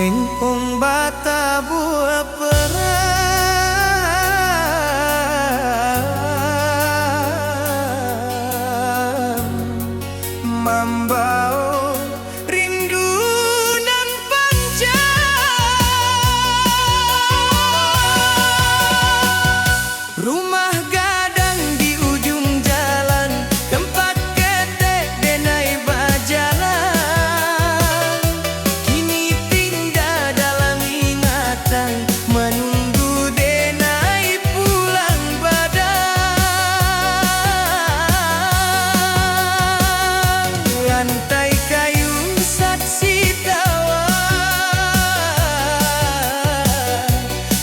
Nengkong bata buah perang Mambao rindu nan panjang Rumah gadang di ujung jalan Tempat ketek denai bajalan Kini pindah dalam ingatan Menunggu denai pulang badang Lantai kayu saksi tawa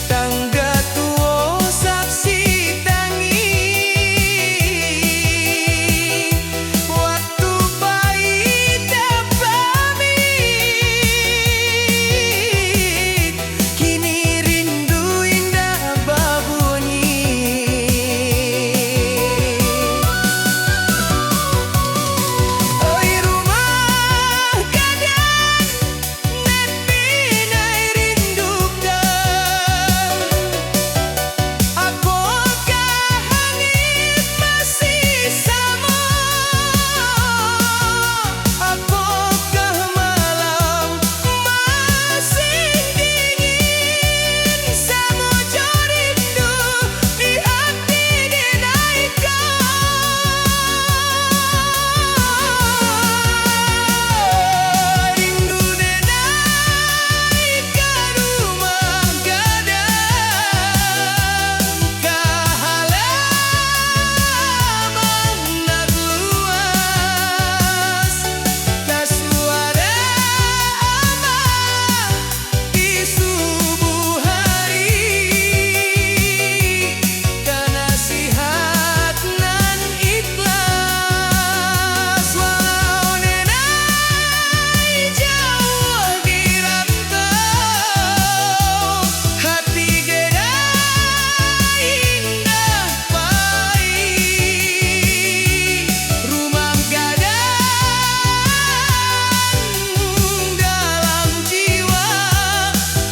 Tangga tua saksi tangi Waktu bayi tak pamit Kini rindu indah babunyi Oi rumah gadang Nepi nai rindukan Apakah langit masih sama Apakah malam masih dingin Samojo rindu di hati denaikan Rindu denai ke rumah gadang Ke halaman nak luas Tak suara amah di subuh hari Tak nasihat nan ikhlas Walau denai jauh di rantau Hati gedai indah pahit Rumah gadang dalam jiwa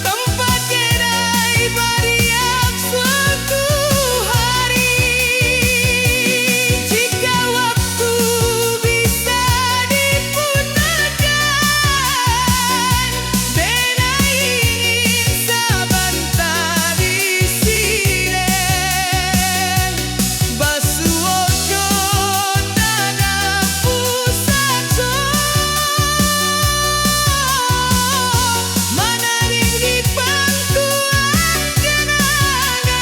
Tempat gedai beriak suatu hari Jika waktu bisa diputarkan Denai ingin sabanta di sini Basuojo tanah pusaco Manaring di pangkuan kenangan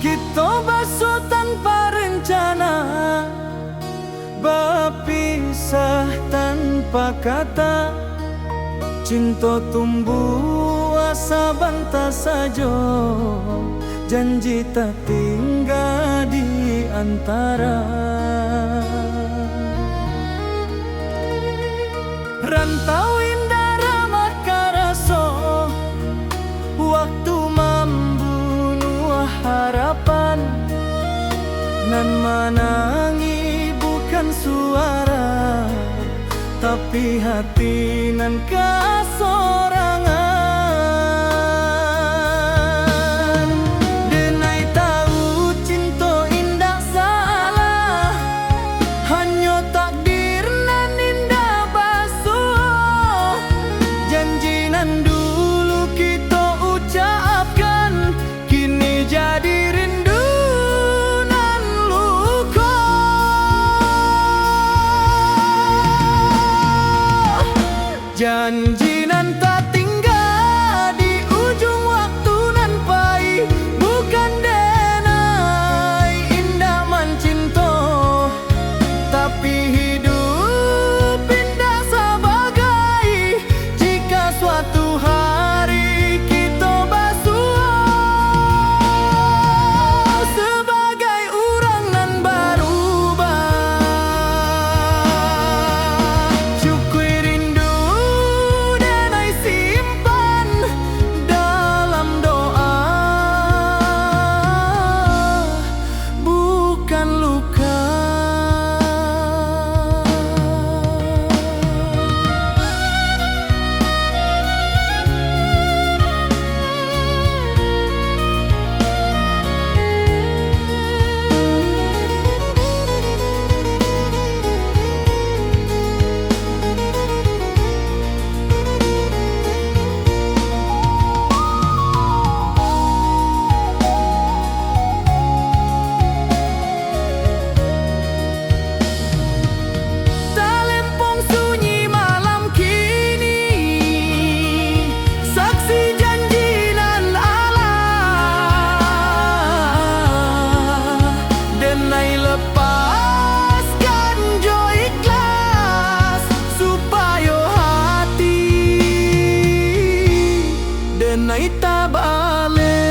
Kita basuh tanpa rencana Berpisah tanpa kata Cinta tumbuh asa bantah saja Janji tak tinggal di antara Rantau indah ramah karaso Waktu membunuh harapan Nan menangi bukan suara Tapi hati nan kasorangan Denai tahu cinta indah salah Hanya takdir nan indah basuh Janji nan dulu kita ucapkan Kini jadi rindu nan luka Janji nan tak tinggal di ujung waktu nan pai, bukan denai indah mancinto, tapi hidup indah sebagai jika suatu hari kita basua sebagai orang nan berubah. Syukui rindu denai simpan dalam doa, bukan luka. Talempong sunyi malam kini, saksi janji nan Allah. Denai lepaskan jo ikhlas supaya hati denai tak balik.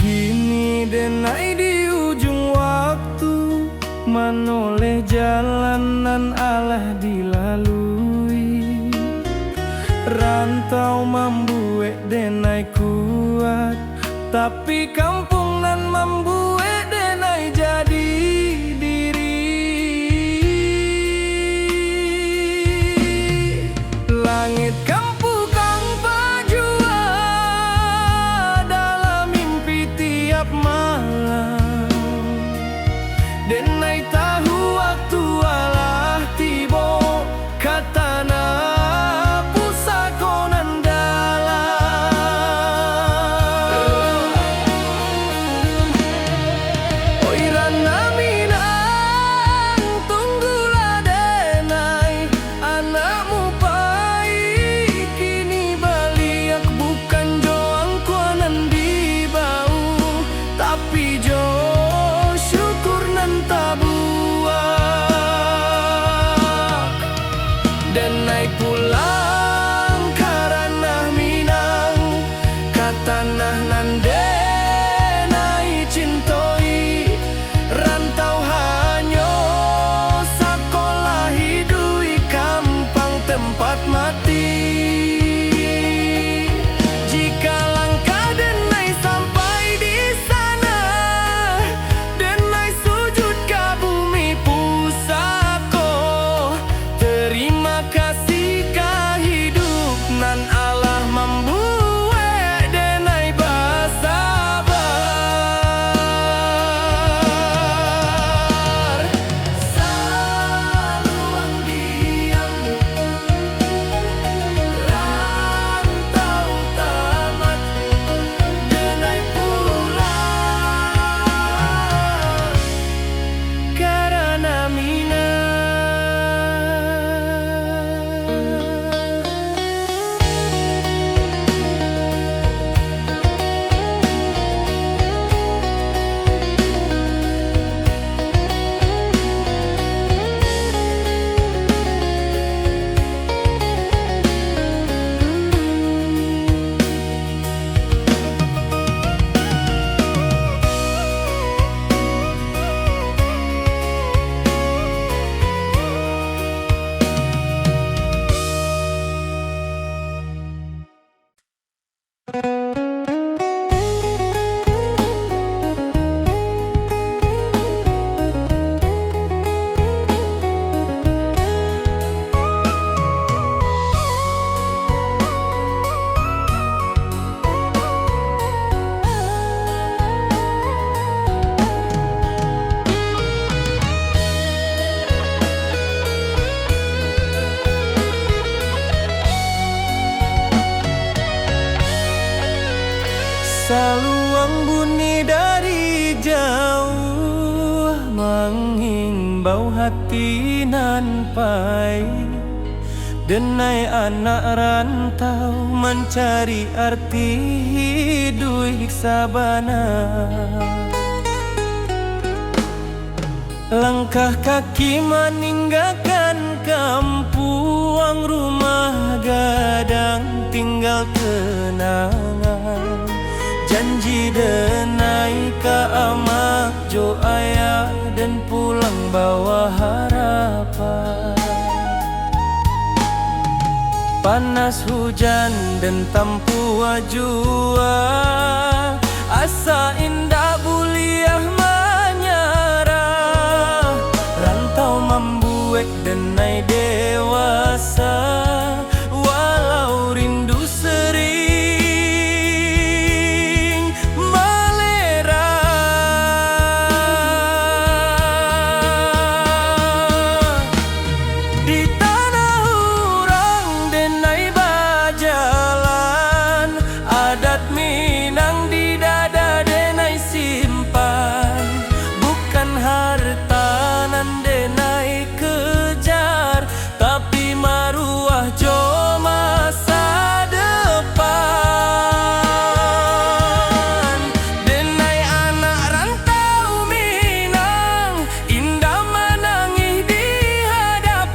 Kini denai di ujung waktu, menoleh jalan nan alah dilalui. Rantau membuat denai kuat, tapi kampung nan membuat denai jadi diri. Langit kampu kang pajua dalam mimpi tiap malam. Denai tahu waktu alah tibo, katana pusako nan dalam. Nanging bau hati nan pai, denai anak rantau mencari arti hidup sabana. Langkah kaki meninggalkan kampung, rumah gadang tinggal kenangan. Janji denai ka amak jo ayah dan pulang bawa harapan. Panas hujan dan tampu jua, asa indah buliah menyerah. Rantau membuat denai dewasa, walau rindu sering melera. Di tanah urang denai bajalan, adat Minang di dada denai simpan. Bukan harta nan denai kejar, tapi maruah jo masa depan. Denai anak rantau Minang, indah menangis di hadapan.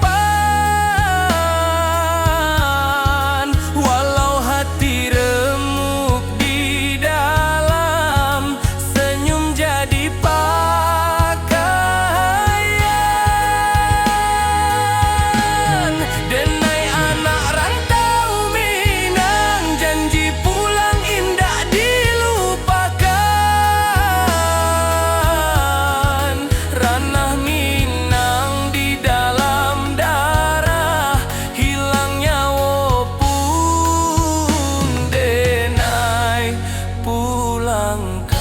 Walau hati remuk di dalam, senyum jadi pakaian. Denai anak rantau Minang, janji pulang indah dilupakan. Ranah Minang di dalam darah, hilang nyawa pun denai pulangkan.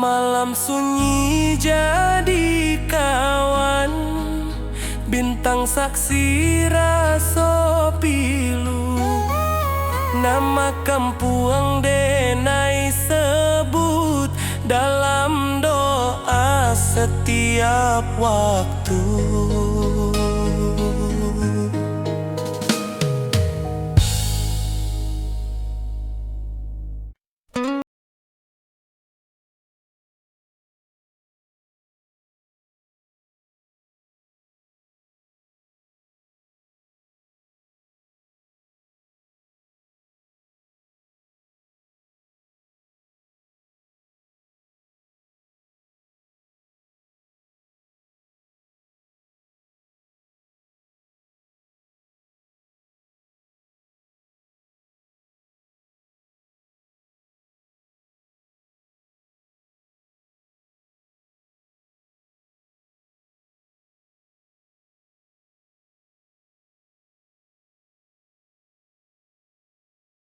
Malam sunyi jadi kawan, bintang saksi raso pilu. Nama kampung denai sebut dalam doa setiap waktu.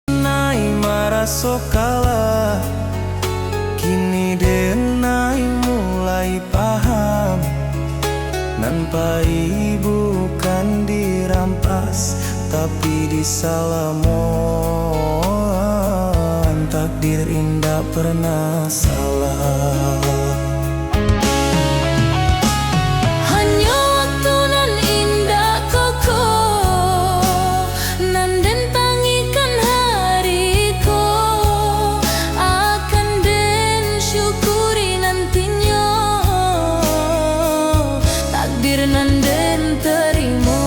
Denai maraso kalah, kini denai mulai paham. Nan pai bukan dirampas, tapi disalamon. Takdir indah. indah pernah salah. Hanya waktu nan indah koko, nan den tangikan hariku, akan den syukuri nantinya. Takdir nan den terima.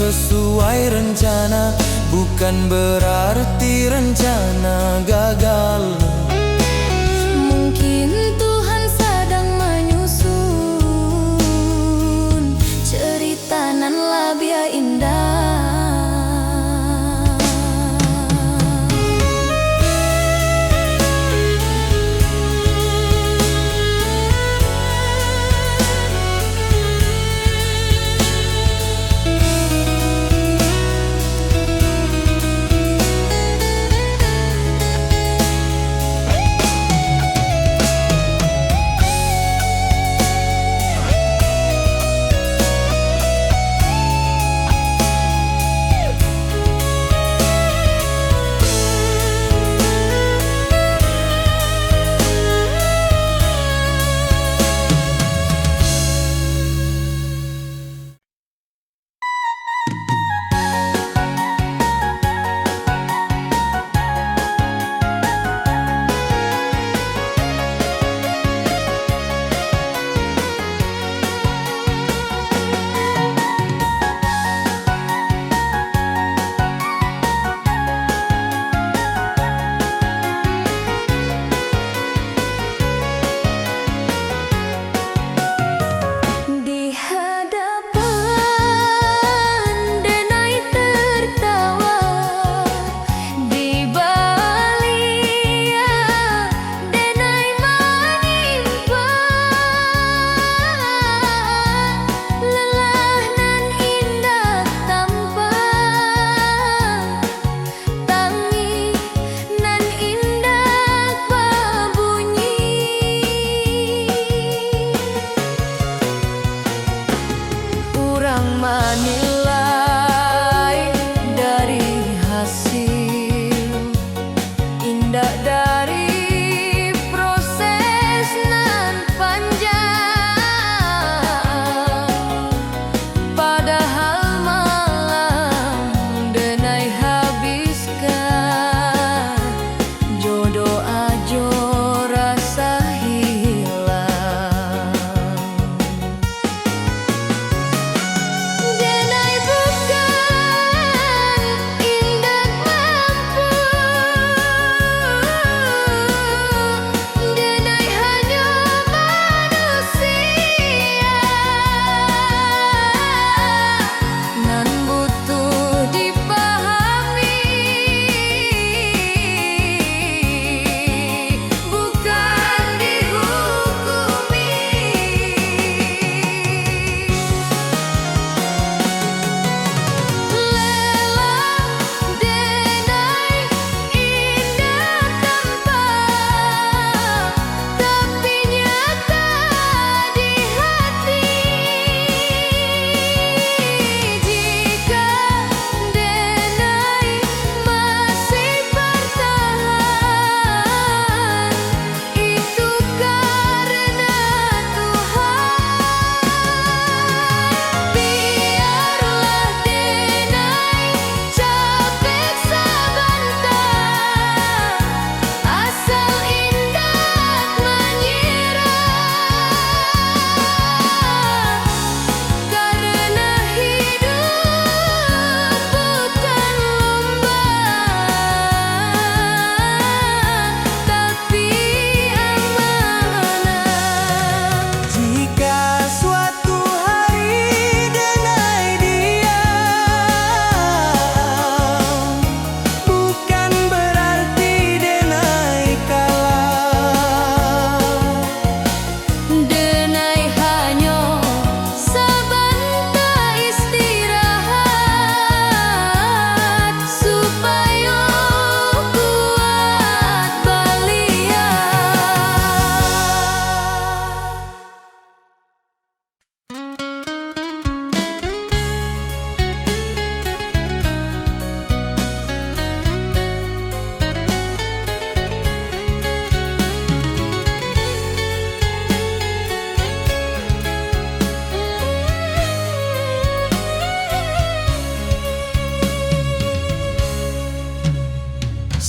sesuai rencana, bukan berarti rencana gagal. Mungkin Tuhan sedang menyusun cerita nan labia indah. Menilai dari hasil indah dari proses nan panjang, padahal malam denai habiskan jodoh ajo rasa hilang.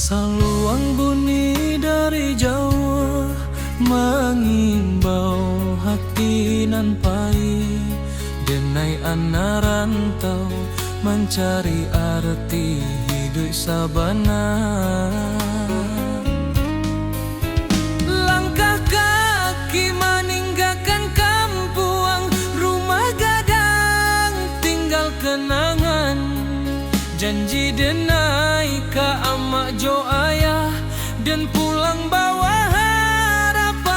Saluang bunyi dari jauh mengimbau hati nan pai denai ana rantau mencari arti hidup sabana. Langkah kaki meninggalkan kampung, rumah gadang tinggal kenangan. Janji denai ka amak jo ayah, dan pulang bawa harapan.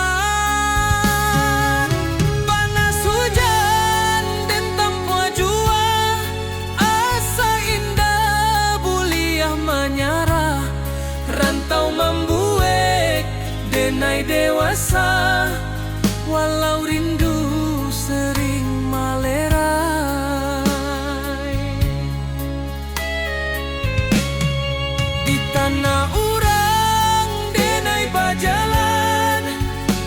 Panas hujan dan tanpa jua, asa indah buliah menyarah. Rantau membuek denai dewasa, walau rindu sering malerai. Di tanah urang denai bajalan,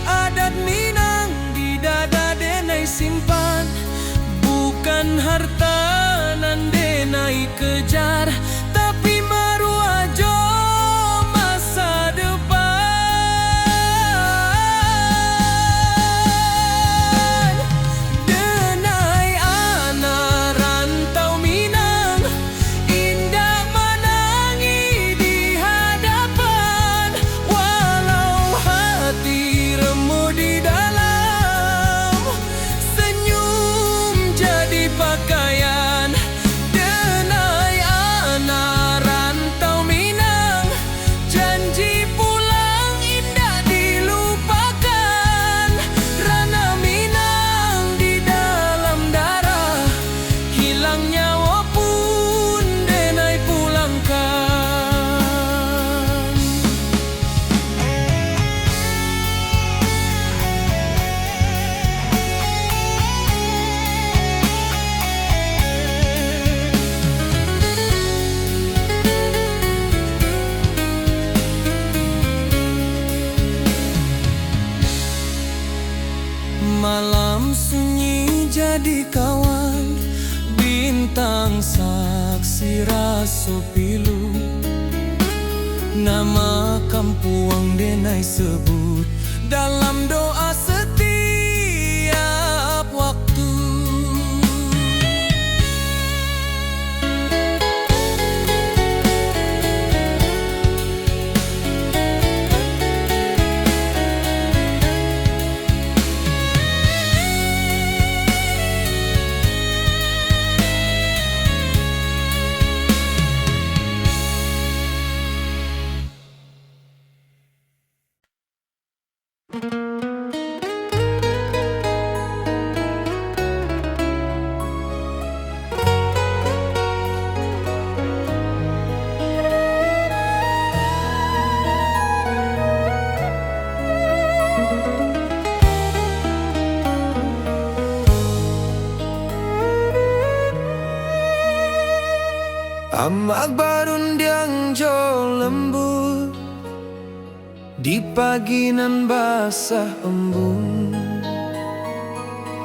adat Minang di dada denai simpan. Bukan harta nan denai kejar, tapi maruah jo masa depan. Denai anak rantau Minang, indah menangi di hadapan. Walau hati remuk di dalam, senyum jadi pakaian. Denai anak rantau Minang, janji pulang indah dilupakan. Rana Minang di dalam darah, hilang nyawa pun denai pulangkan. Malam sunyi jadi kawan, bintang saksi raso pilu. Nama kampung denai sebut dalam doa setiap waktu. Amak barundiang jo lembut, di pagi nan basah embun.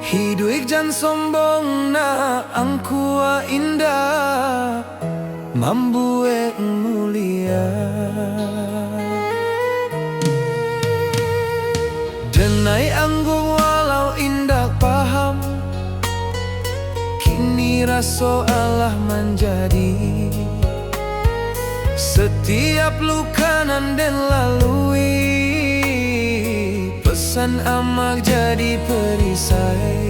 Hidup jan sombong na angkua indah, mambuek mulia. Denai anggung walau indah paham, kini raso Allah menjadi. Setiap luka nan den lalui, pesan amak jadi perisai.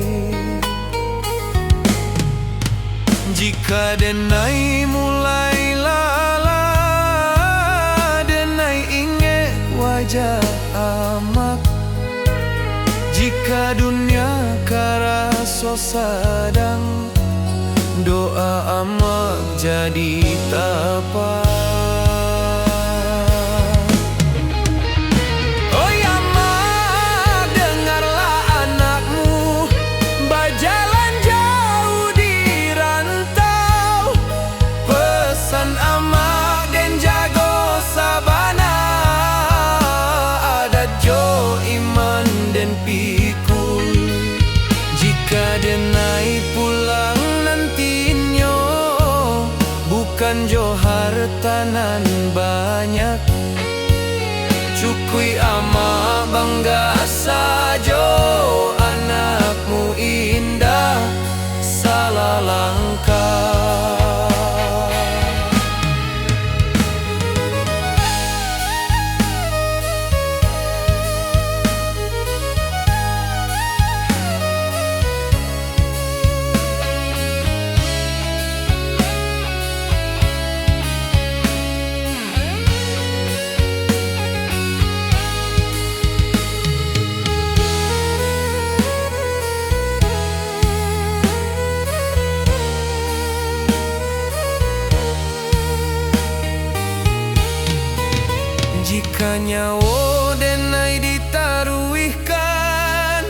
Jika denai mulai lala, denai ingat wajah amak. Jika dunia karaso sadang, doa amak jadi tapak. Oi amak, dengarlah anakmu berjalan jauh di rantau. Pesan amak dan jago sabana, adat jo iman dan pikul. Jika denai pulang nantinya, bukan jo hartanan banyak. Cukui ama bangga sajo, anakmu indah salah langkah. nyawo denai ditaruihkan.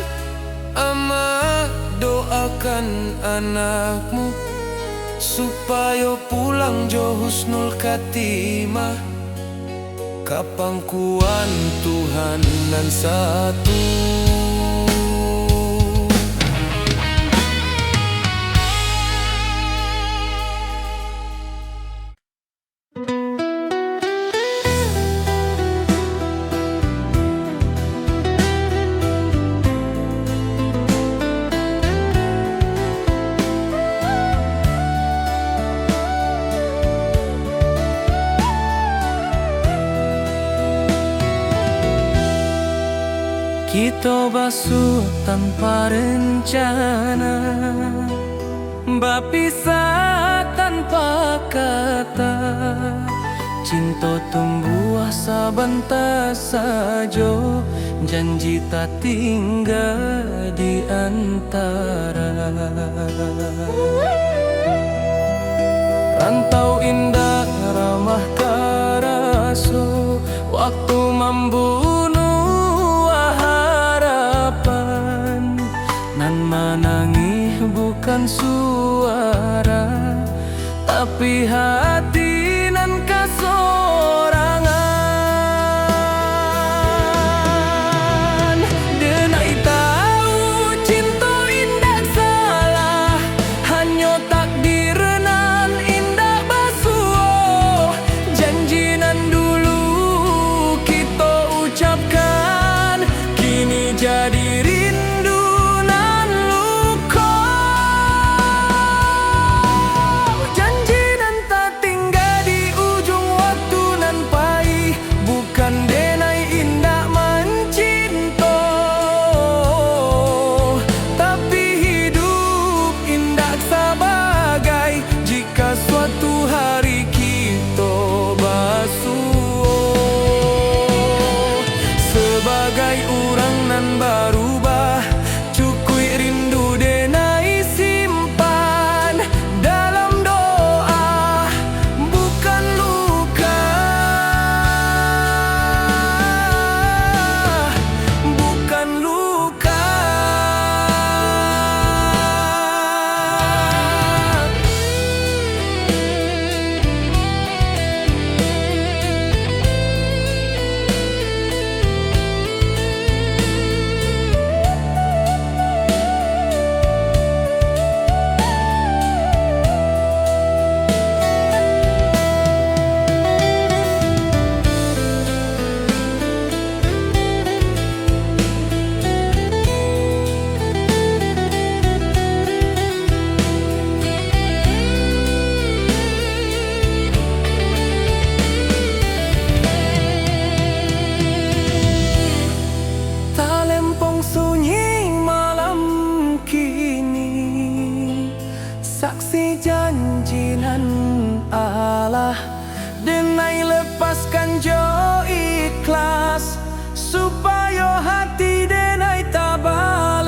Ama doakan anakmu supaya pulang jo husnul khatimah. Kapangkuan Tuhan nan satu. Kita basuh tanpa rencana, berpisah tanpa kata. Cinta tumbuh sabantar saja, janji tak tinggal di antara. Rantau indah ramah karaso, waktu membunuh harapan. Nan menangis bukan suara, tapi hati nan kasorangan. Denai tahu cinta indah salah, hanya takdir nan indah basuh. Janji nan dulu kita ucapkan, kini jadi rindu nan luka. Janji nan tak tinggal di ujung waktu nan pahit, bukan denai indah mencinta, tapi hidup indah sebagai jika suatu hari kita basuh. Sebagai orang nan berubah, cukui rindu denai simpan dalam doa, bukan luka, bukan luka. Talempong sunyi malam kini, saksi janji nan Allah. Denai lepaskan jo ikhlas, supaya hati denai tak balik.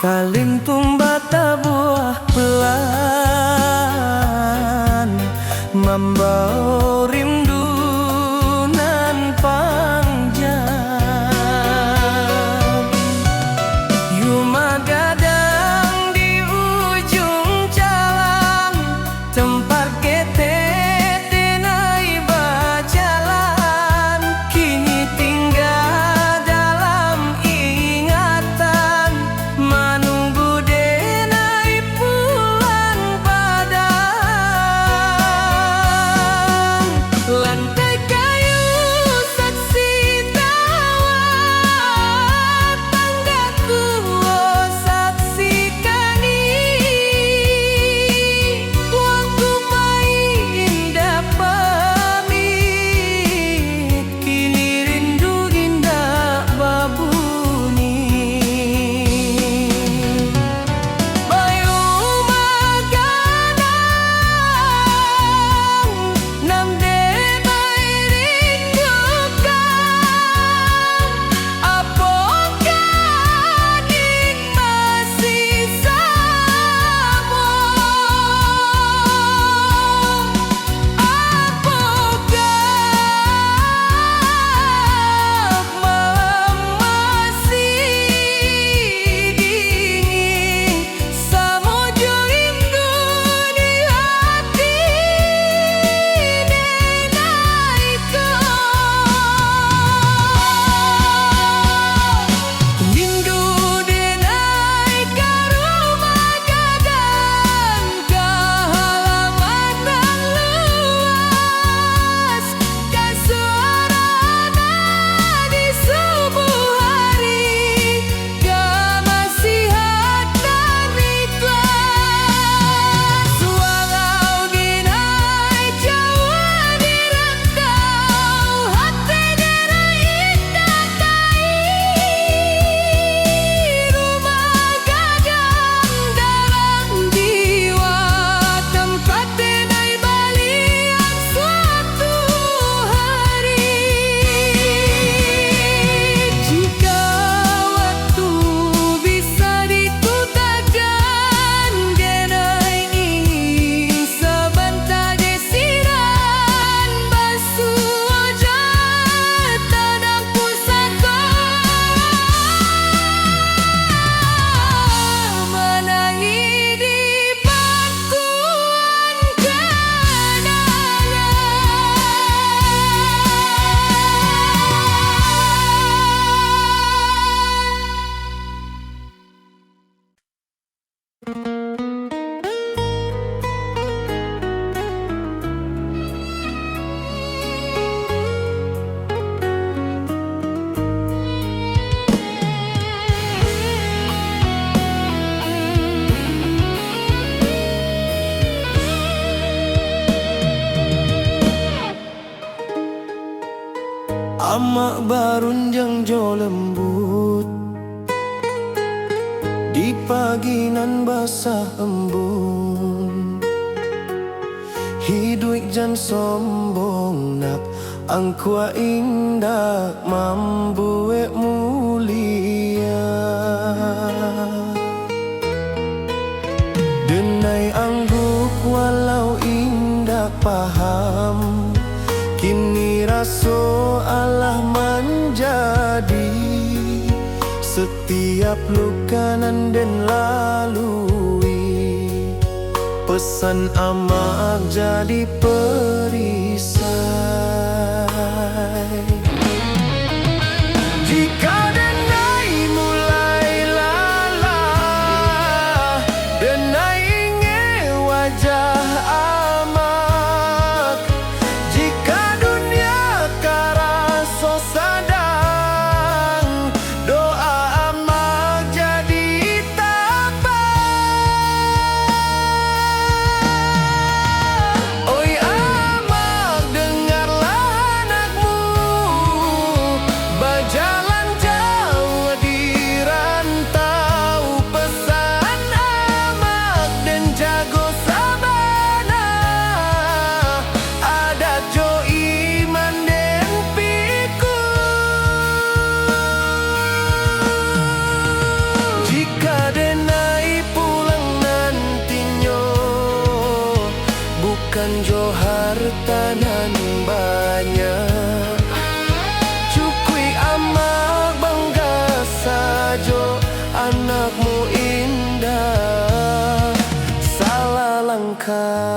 Kalim tumbata buah pelan, membawa rindu nan panjang. Yuma gadang di ujung jalan, tempat kita denai berjalan. Kini tinggal dalam ingatan, menunggu denai pulang padang. Amak barunjang jo lembut di pagi nan basah embun. Hidup jan sombong nak angkua indah mambuek mulia. Denai angguk walau indah paham, kini raso Allah menjadi setiap luka nan den lalui. Pesan amak jadi perisai. Jika denai mulai lalah, denai inge wajah amak. Jika dunia karaso sadang, doa amak jadi tapak. Oi amak, dengarlah anakmu berjalan jauh di rantau. Pesan amak dan jago sabana, adat jo iman den piku. Jika denai pulang nantinya, bukan jo harta nan banyak, cukui amak bangga sajo anakmu indah salah langkah.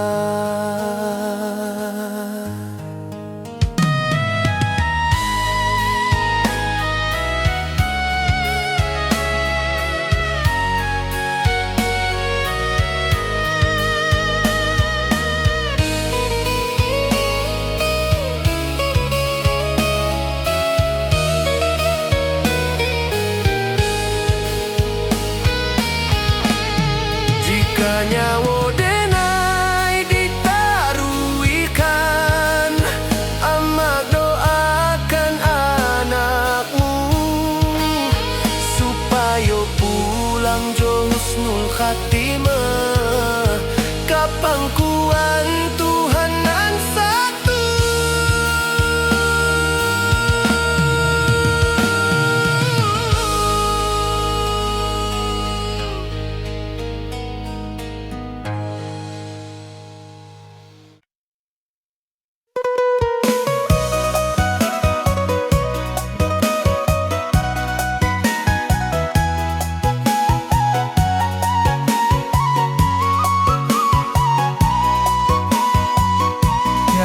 Jika nyawa denai ditaruikan, amak doakan anakmu supaya pulang jo husnul khatimah ka pangkuan Tuhan nan satu.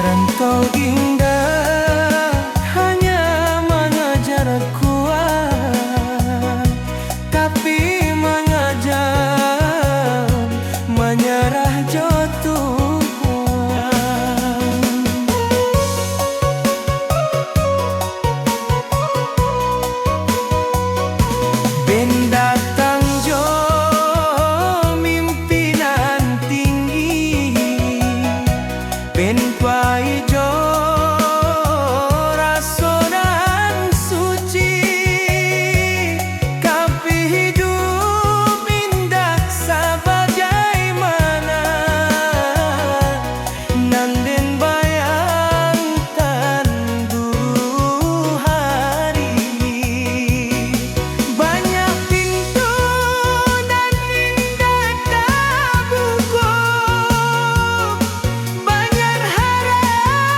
Rantau indah hanya mengajar kuat, tapi mengajar menyerah jo Tuhan. Ben datang jo mimpinan tinggi, ben paijo rasonan suci, kapi hidup indah sabagaimana nanden bayangkan dulu hari. Banyak pintu dan indah tak buku, banyak harapan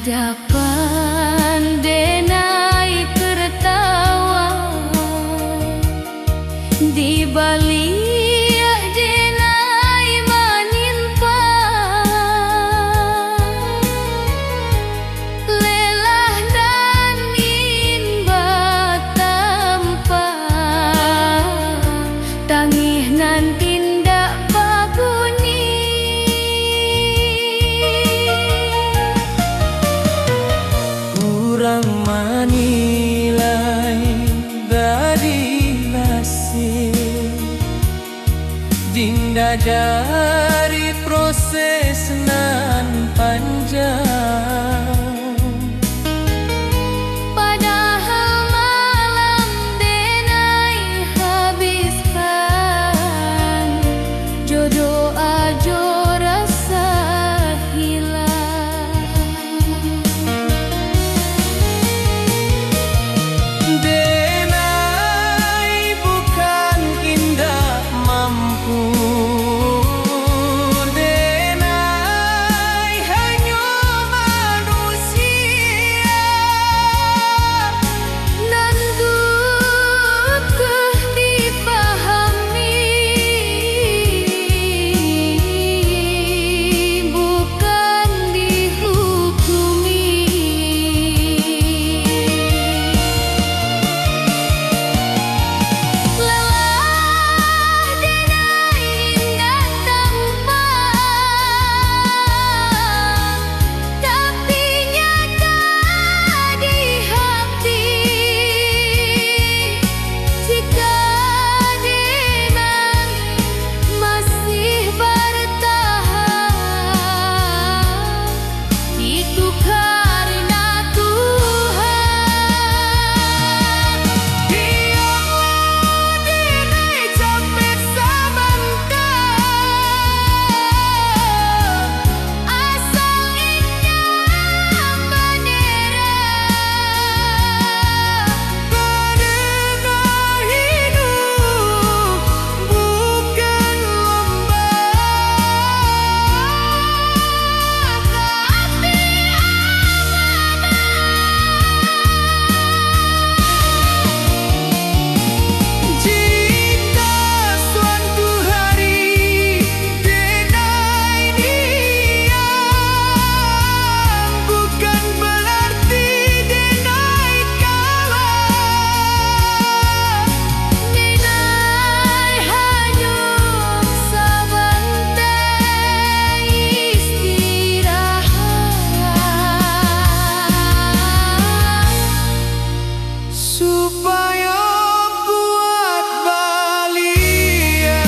hadapan denai tertawa di balik denai menimpa lelah dan imba tanpa tangih nan tindak babuni kurang manilai dari nasib dinda dari proses nan panjang. Padahal malam denai habiskan jodoh ajo rasa hilang. Denai bukan indah mampu, denai hanya manusia. Nan butuh dipahami, bukan dihukumi. Lelah denai indah tampan, tapi nyata di hati. Jika denai masih bertahan, itu karena Tuhan. Biarlah denai capek sebentar, Asal indah bendera karena hidup bukan lomba. tapi Jika suatu hari denai diam, bukan berarti denai kalah. denai hanya sebentar istirahat Supaya buat balian.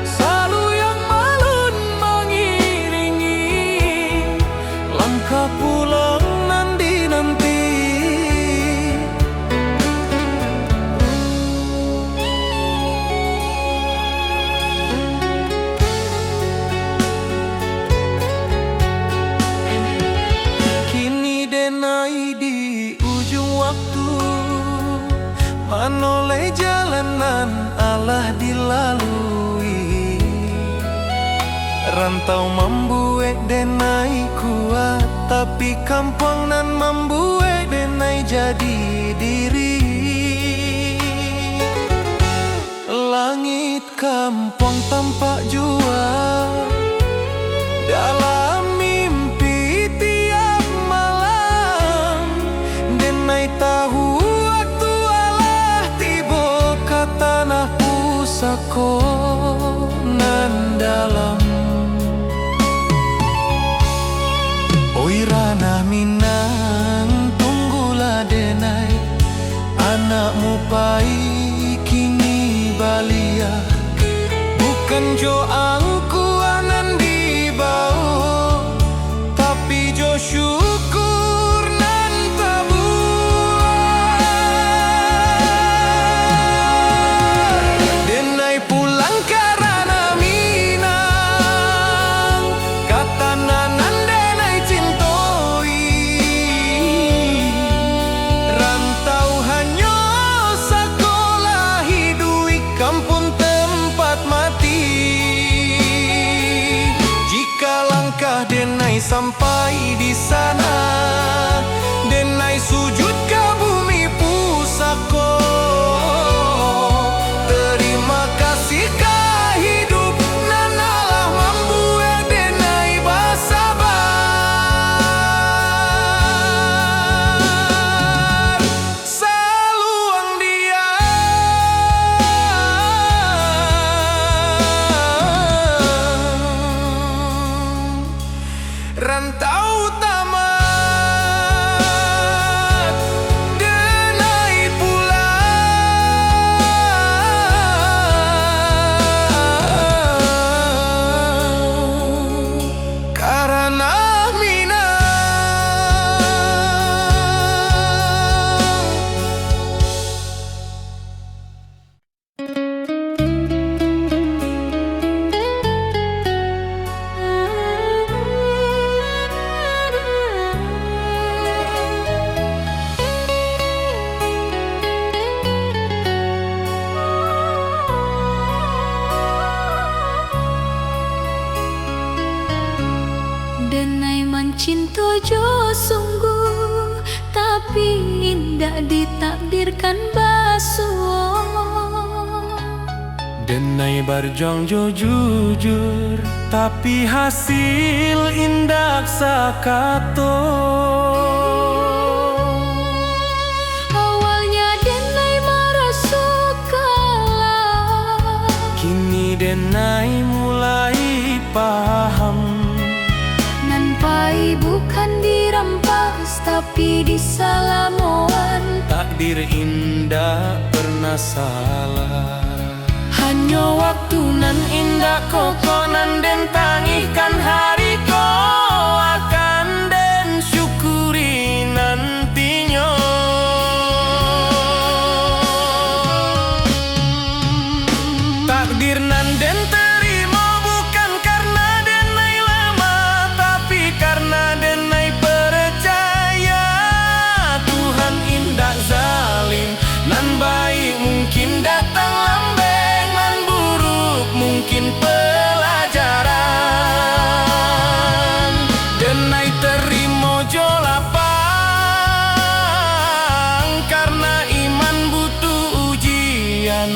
Selalu yang malun mengiringi langkah pulang nanti-nanti. Kini denai di ujung waktu, menoleh jalanan Allah dilalui. Rantau membuat denai kuat, tapi kampung nan membuat denai jadi diri. Langit kampung tampak jua dalam mimpi tiap malam. Denai tahu waktu Allah tiba ke tanah pusako nan dalam. Oi ranah Minang, tunggulah denai, anakmu pai kini balia. Bukan jo angkuanan di bawah, tapi jo syukur nan tabuah. jo sungguh, tapi indah ditakdirkan basuh. Denai berjuang jo jujur, tapi hasil indak sakato. Awalnya denai merasa kalah, Kini denai mulai paham. Nampai bukan dirampas, tapi disalamoan. Takdir indah pernah salah. Hanya waktu nan indah kokonan den tangihkan hari ko akan den syukuri nantinya. Takdir nan den terima bukan karena denai lama, tapi karena denai percaya Tuhan indah zalim. Nan baik mungkin datang lambe, mungkin pelajaran. Denai terima jo lapang, karena iman butuh ujian.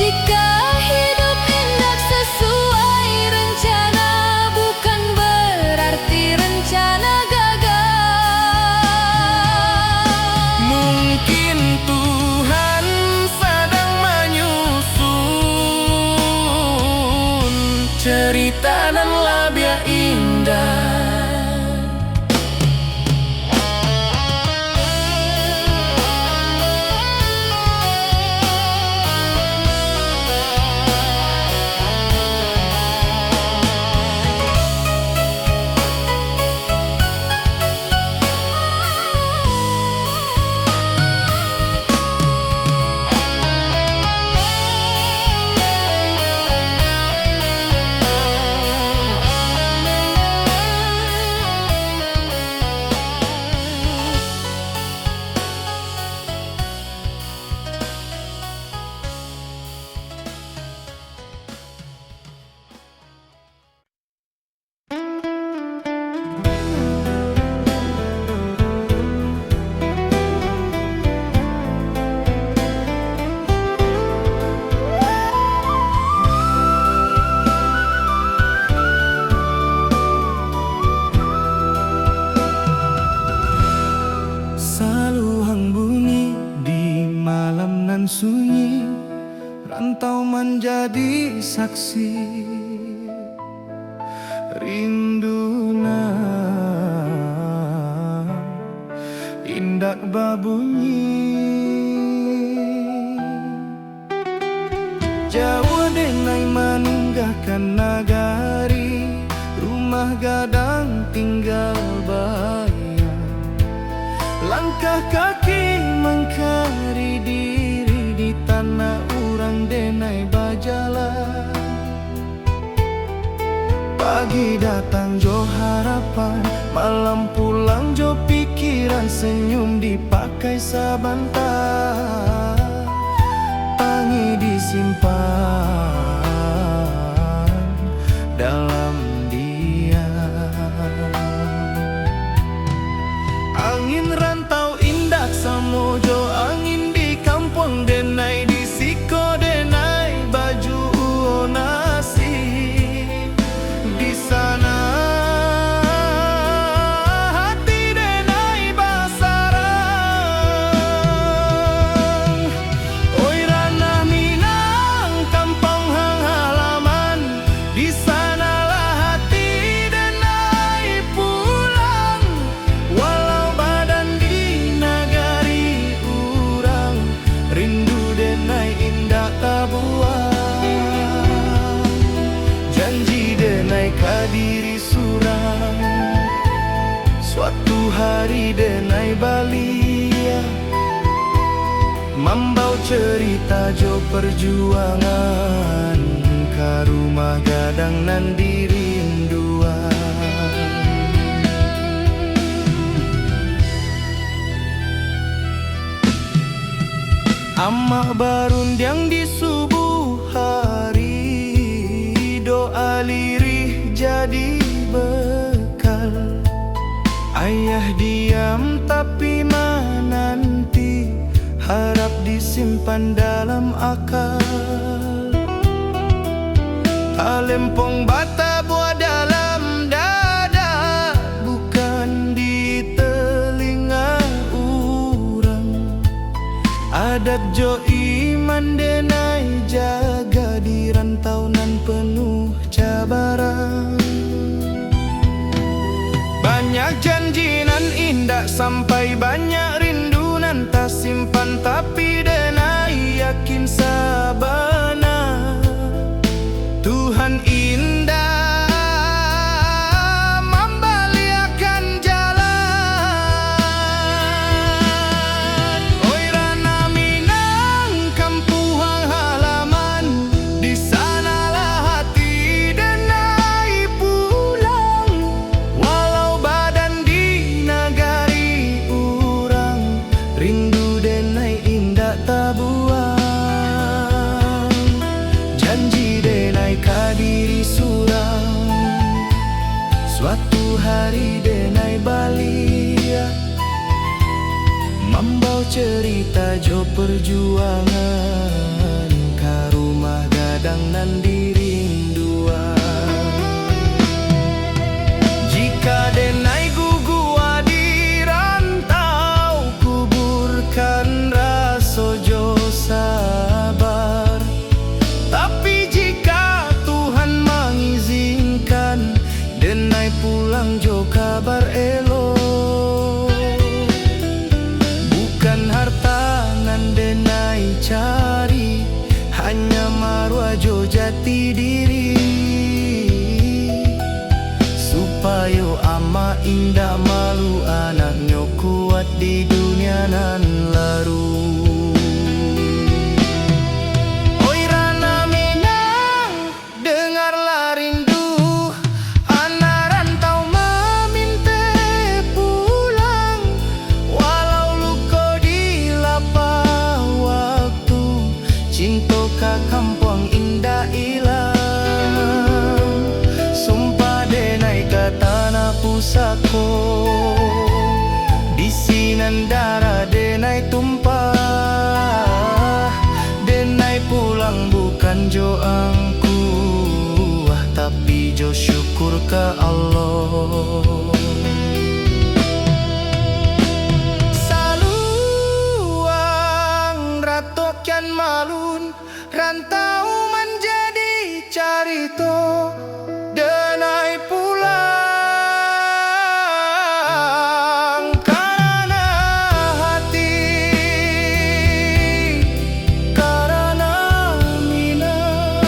Jika hidup hendak sesuai rencana, bukan berarti rencana gagal. Mungkin Tuhan sedang menyusun cerita dan labia indah. Saluang bunyi di malam nan sunyi, rantau menjadi saksi. Rinduna indak babunyi, Jawa denai meninggalkan nagari, rumah gadang tinggal bayang. Langkah kaki mengkari diri di tanah urang denai bajalan. Pagi datang jo harapan, malam pulang jo pikiran, senyum dipakai sabantar, tangi disimpan dalam angin rantau indak samojo, angin di kampung denai di siko denai baju nasi. Di sana hati denai basarang. Oi ranah Minang kampung hang halaman, di sanalah hati denai pulang. Walau badan di nagari urang, rindu denai indah tabuang. Janji denai kadiri surang, suatu hari denai balia, membau cerita jo perjuangan, ka rumah gadang nan dirinduan. Amak barundiang di subuh hari, doa lirih jadi bekal. Ayah diam tapi menanti, harap disimpan dalam akal. Talempong bata buat dalam dada, bukan di telinga orang. Adat jo iman denai jaga di rantau nan penuh cabaran. Banyak janji nan indah sampai banyak rindu nan tak simpan, tapi denai yakin sabana Tuhan indah membaliakan jalan. Oi Rana Minang kampung halaman, di sanalah hati denai pulang. Walau badan di negari orang, rindu denai indah tak buang. Janji denai kadiri surang, suatu hari denai balia, membawa cerita jo perjuangan ka rumah gadang nan dirinduan. Jika denai gugua di rantau, kuburkan rasa jo sabar. Tapi jika Tuhan mengizinkan, denai pulang jo kabar elok. Bukan harta nan denai cari, hanya marwah jo jati diri. Supaya ama indah malu anaknya kuat di dunia nan laru. Oi Rana Minang, dengarlah rindu anak rantau meminta pulang. Walau luka di lapar waktu, cinta ka kampung indah ilang. Sumpah denai ka tanah pusako, di sinan darah denai tumpah. Denai pulang bukan jo angku, tapi jo syukur ke Allah. Saluang ratokian malun, rantau menjadi carito. Denai pulang karena hati, karena Minang.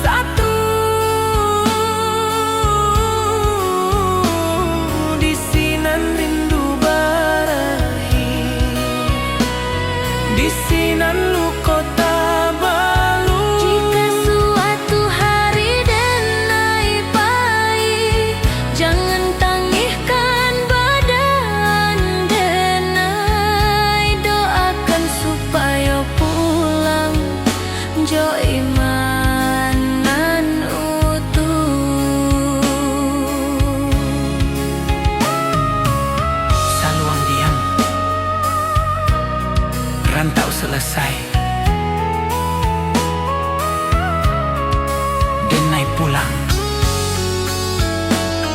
satu. Di sinan rindu barahi, di sinan lu kota balu. Jika suatu hari denai pahit, jangan tangihkan badan denai. Doakan supaya pulang jo imanan utuh. Saluang diam, rantau selesai, denai pulang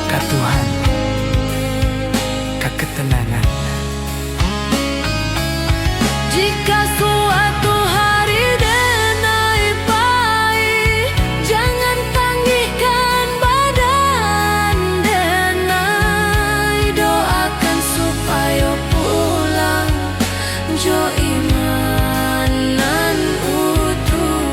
ke Tuhan, ke ketenangan. Jika suatu hari denai pahit, jangan tangihkan badan denai. Doakan supaya pulang jo imanan utuh.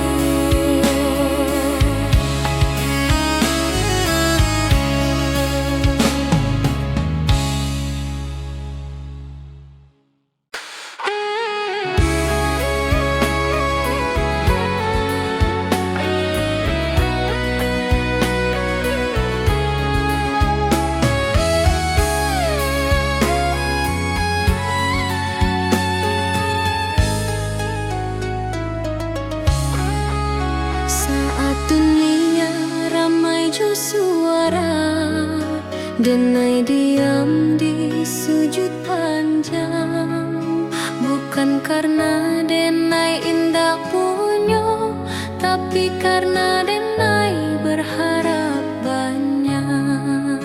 Saat dunia ramai jo suara, denai diam di sujud panjang. Bukan karena denai indah punyo, tapi karena denai berharap banyak.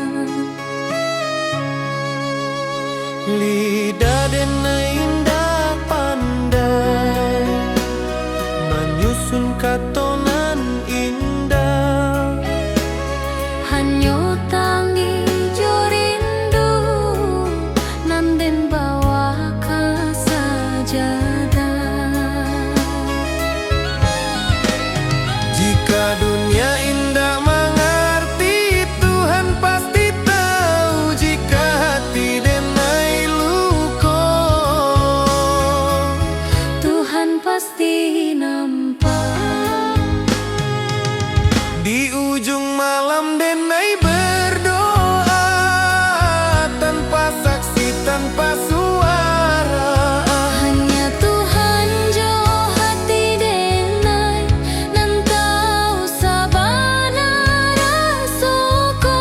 Lidah denai indah pandai menyusun katonan indah. Hanyo tangi jo rindu, nanden bawa ka sajadah. Jika dunia indah mengerti, Tuhan pasti tahu. Jika hati denai luko, Tuhan pasti nampak. di ujung malam denai berdoa, tanpa saksi, tanpa suara. Hanya Tuhan jo hati denai, nan tahu sabana rasoko.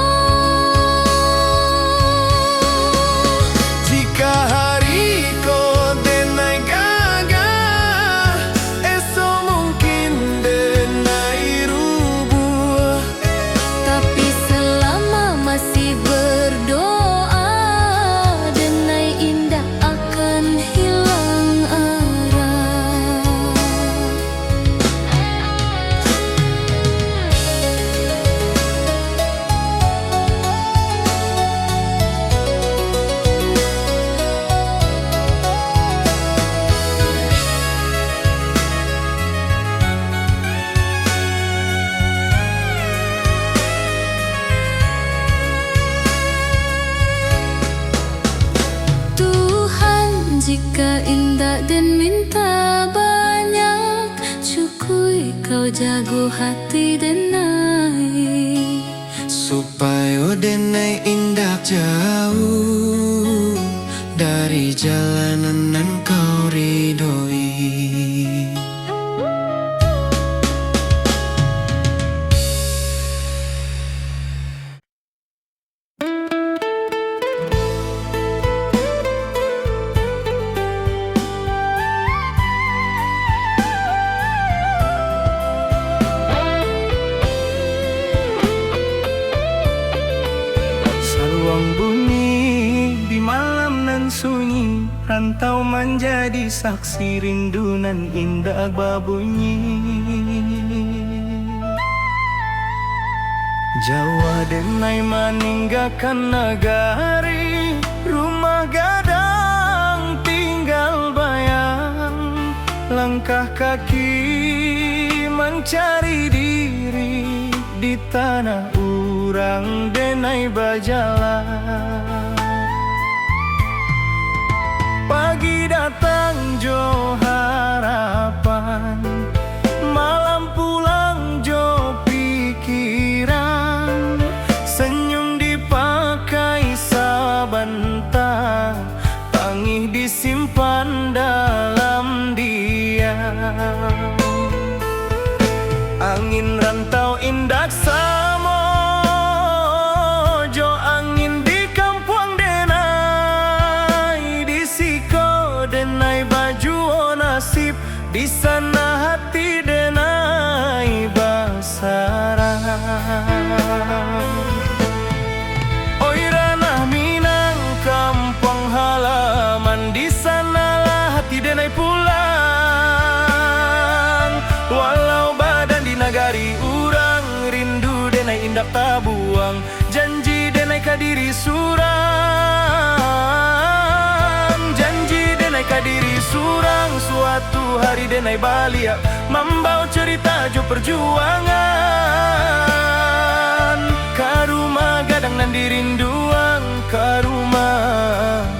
Jika hari ko denai gagah, esok mungkin denai rubuh. Tapi selama masih berdoa, denai indah akan hilang arah. Tuhan, jika indah dan minta banyak, cukui kau jago hati denai. Supaya denai indah jauh dari jalanan nan kau ridhoi. Saluang bunyi di malam nan sunyi, rantau menjadi saksi rindu nan indah babunyi. Jawa denai meninggalkan negari, rumah gadang tinggal bayang. Langkah kaki pulang cari diri di tanah urang denai bajalan. Pagi datang jo harapan, malam pulang jo pikiran. Senyum dipakai sabanta, tangih disimpan dalam diam. Angin rantau indak samo, jo angin di kampung denai. Di siko denai baju o nasib, di sana hati denai basarang. Oi ranah Minang kampung halaman, di sanalah hati denai pulang. Walau badan di nagari urang, rindu denai indak tabuang. Janji denai kadiri surang, janji denai kadiri surang. Suatu hari denai balia, membawa cerita jo perjuangan. Karuma gadang nan dirinduang, karuma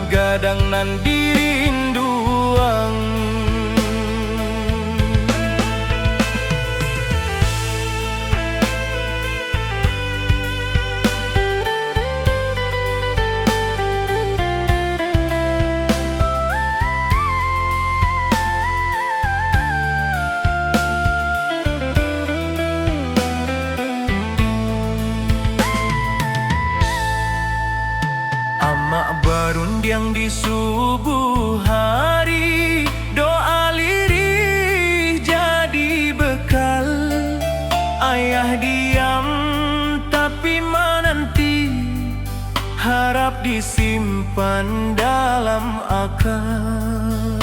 gadang nan dirinduang. Amak barundiang di subuh hari, doa lirih jadi bekal. Ayah diam tapi menanti, harap disimpan dalam akal.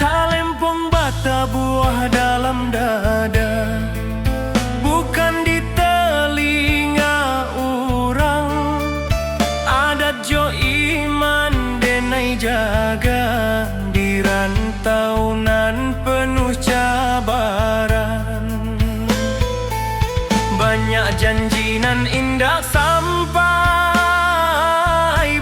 Talempong bata buah dalam dada, bukan di telinga urang. Adat jo iman denai jaga, di rantau nan penuh cabaran. Banyak janji nan indah sampai,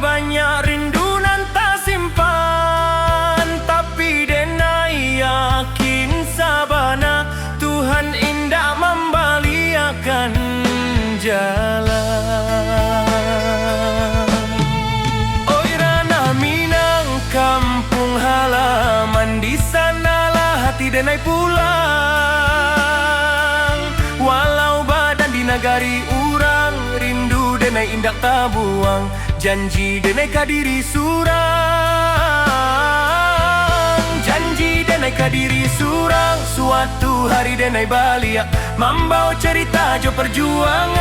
banyak rindu nan tak simpan. Tapi denai yakin sabana, Tuhan indah membaliakan jalan. Oi ranah Minang kampung halaman, di sanalah hati denai pulang. Walau badan di nagari urang, rindu denai indak tabuang. Janji denai kadiri surang, janji denai kadiri surang. Suatu hari denai balia, membawa cerita jo perjuangan.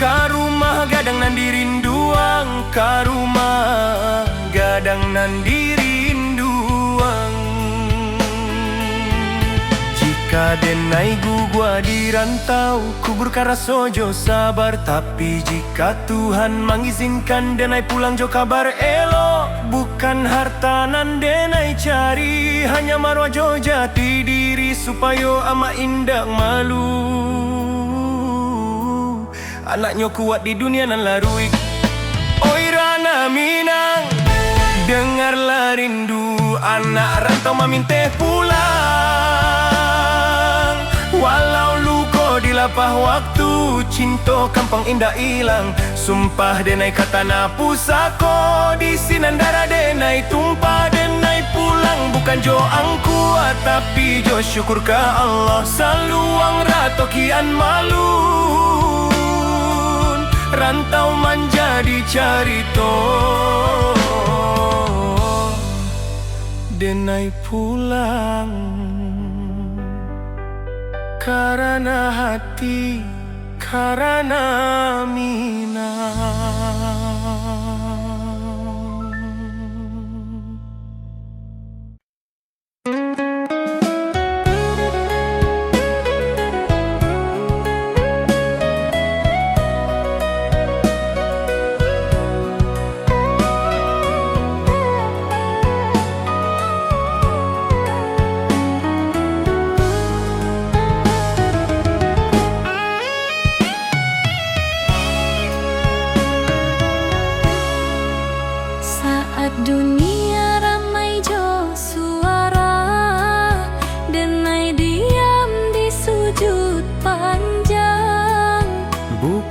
Karumah gadang nan dirinduang, karumah gadang nan dirinduang. Jika denai gugua di rantau, kubur karaso jo sabar. Tapi jika Tuhan mengizinkan denai pulang jo kabar elo, bukan harta nan denai cari, hanya marwah jo jati diri. Supaya ama indak malu, anaknya kuat di dunia nan larui. Oi ranah Minang, dengarlah rindu anak rantau maminteh pulang. Walau luko di lapah waktu, cinta kampung indah hilang. Sumpah denai kata na pusako, di sinan darah denai tumpah. Denai pulang bukan jo angkuat, tapi jo syukur ke Allah. Saluang rato kian malun, rantau menjadi carito. Denai pulang karena hati, karena Minang.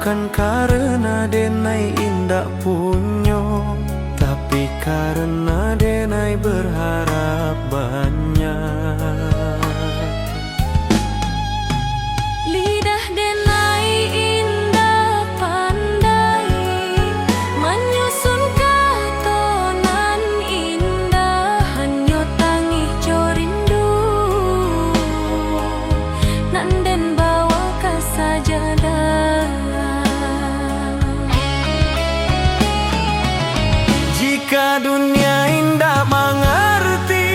Bukan karena denai indak punyo, tapi karena denai berharap banyak. Lidah denai indah pandai menyusun katonan indah, hanya tangih corindu nanden bawa ke sajadah. Jika dunia indah mengerti,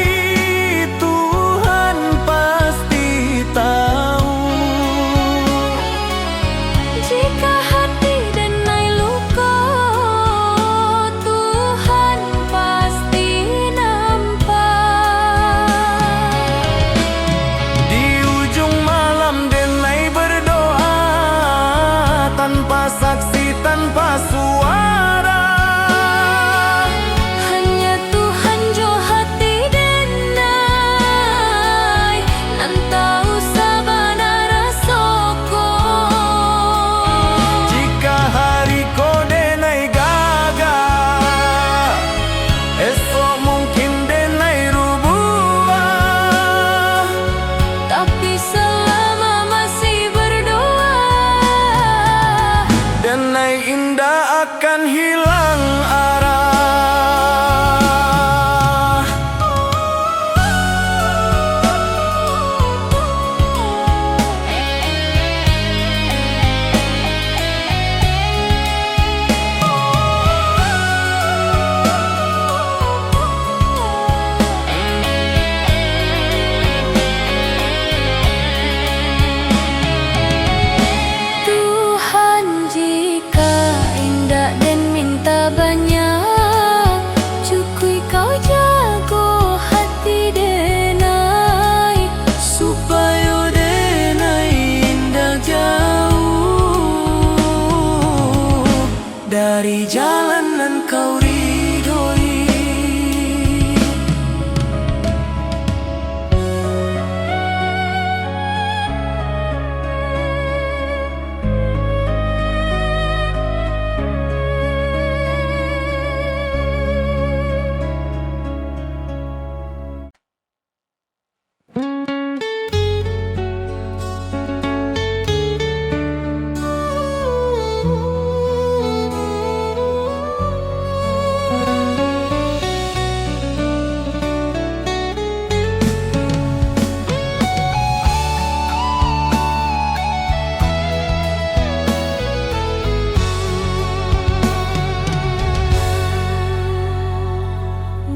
Tuhan pasti tahu. Jika hati denai luka, Tuhan pasti nampak. Di ujung malam denai berdoa, tanpa saksi, tanpa suara. Hanya Tuhan jo hati denai, nan tahu sabana rasoko. Jika hari ko denai gagal, esok mungkin denai rubah. Tapi selama masih berdoa, Denai indah akan hilang arah. Tuhan jika indah dan minta banyak, cukui kau jago hati denai, Supaya denai indah jauh dari jalanan kau ridhoi.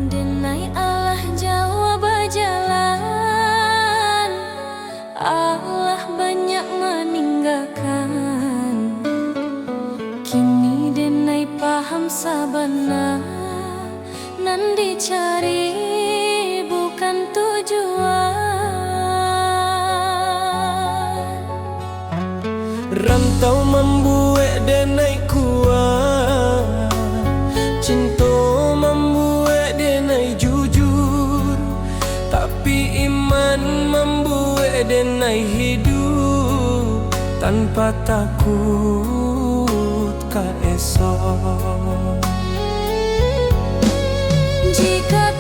denai Allah jawab jalan, Allah banyak meninggalkan. Kini denai paham sabana, nan dicari bukan tujuan. Rantau membuat denai kuat, cinta membuat denai jujur, tapi iman membuat denai hidup tanpa takut ka esok. Jika